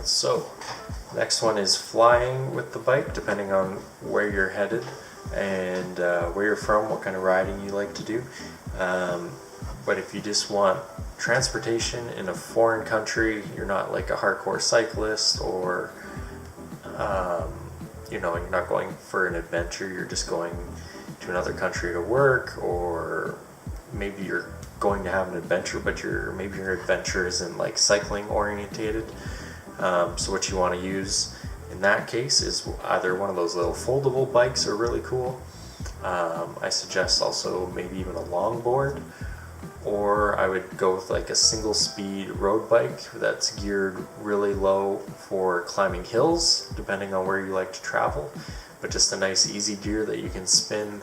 So, next one is flying with the bike, depending on where you're headed and where you're from, what kind of riding you like to do. But if you just want transportation in a foreign country, you're not like a hardcore cyclist, or you're not going for an adventure, you're just going to another country to work, or maybe you're going to have an adventure, but maybe your adventure isn't like cycling orientated. So what you want to use in that case is either one of those little foldable bikes are really cool. I suggest also maybe even a longboard, or I would go with like a single speed road bike that's geared really low for climbing hills, depending on where you like to travel, but just a nice easy gear that you can spin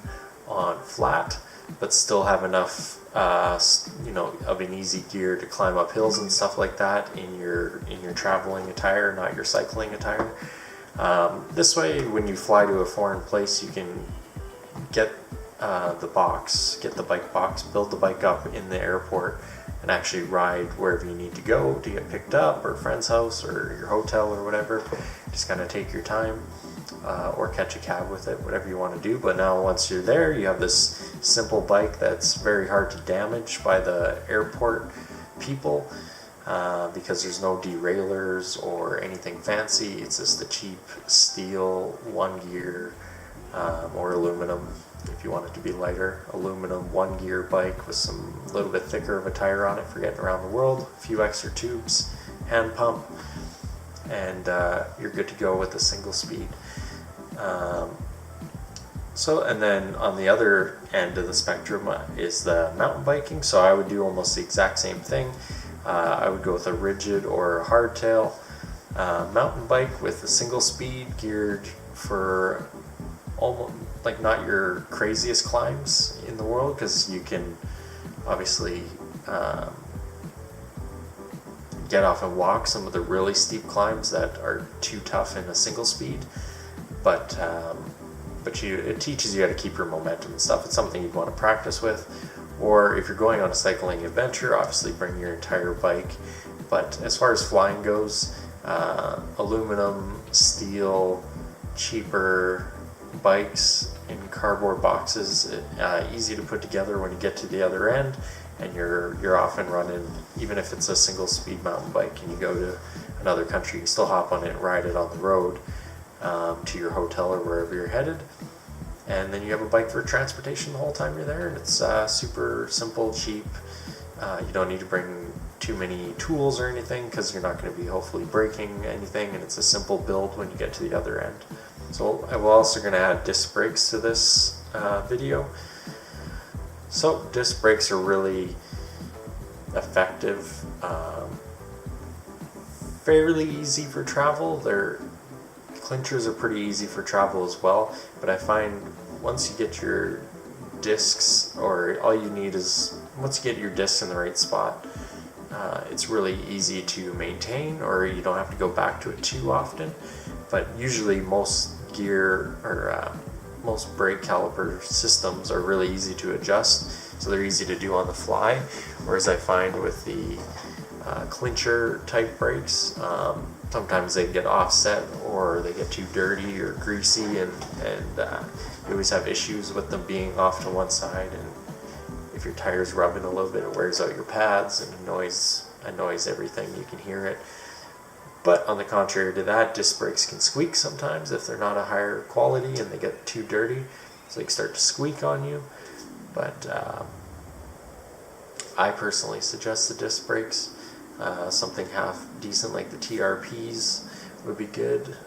on flat, but still have enough of an easy gear to climb up hills and stuff like that in your traveling attire, not your cycling attire. This way, when you fly to a foreign place, you can get the bike box, build the bike up in the airport, and actually ride wherever you need to go to get picked up, or a friend's house, or your hotel, or whatever. Just kind of take your time, or catch a cab with it, whatever you want to do. But now once you're there, you have this simple bike that's very hard to damage by the airport people, because there's no derailleurs or anything fancy. It's just a cheap steel, one gear, or aluminum, if you want it to be lighter, aluminum one gear bike with some little bit thicker of a tire on it for getting around the world, a few extra tubes, hand pump, and you're good to go with a single speed. And then on the other end of the spectrum is the mountain biking. So I would do almost the exact same thing. I would go with a rigid or a hardtail mountain bike with a single speed, geared for almost like not your craziest climbs in the world, because you can obviously get off and walk some of the really steep climbs that are too tough in a single speed, but it teaches you how to keep your momentum and stuff. It's something you'd want to practice with. Or if you're going on a cycling adventure, obviously bring your entire bike. But as far as flying goes, aluminum, steel, cheaper bikes in cardboard boxes, easy to put together when you get to the other end, and you're off and running. Even if it's a single speed mountain bike and you go to another country, you can still hop on it and ride it on the road to your hotel or wherever you're headed, and then you have a bike for transportation the whole time you're there. And it's super simple, cheap. You don't need to bring too many tools or anything, because you're not going to be hopefully breaking anything, and it's a simple build when you get to the other end. So we're also going to add disc brakes to this video. So disc brakes are really effective, fairly easy for travel. Clinchers are pretty easy for travel as well, but I find once you get your discs, or all you need is once you get your discs in the right spot, it's really easy to maintain, or you don't have to go back to it too often. But usually most gear or most brake caliper systems are really easy to adjust, so they're easy to do on the fly. Whereas I find with the clincher type brakes, sometimes they get offset, or they get too dirty or greasy, and you always have issues with them being off to one side, and if your tire's rubbing a little bit, it wears out your pads and annoys everything. You can hear it. But on the contrary to that, disc brakes can squeak sometimes if they're not a higher quality and they get too dirty, so they can start to squeak on you. But I personally suggest the disc brakes. Something half decent like the TRPs would be good.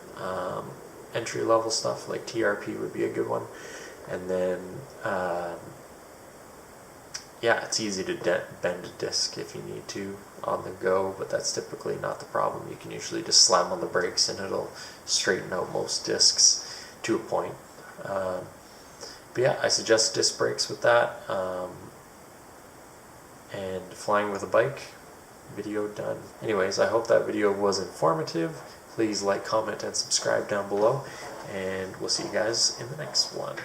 Entry level stuff like TRP would be a good one. And then it's easy to bend a disc if you need to on the go, but that's typically not the problem. You can usually just slam on the brakes and it'll straighten out most discs to a point. I suggest disc brakes with that. And flying with a bike, video done. Anyways, I hope that video was informative. Please like, comment, and subscribe down below, and we'll see you guys in the next one.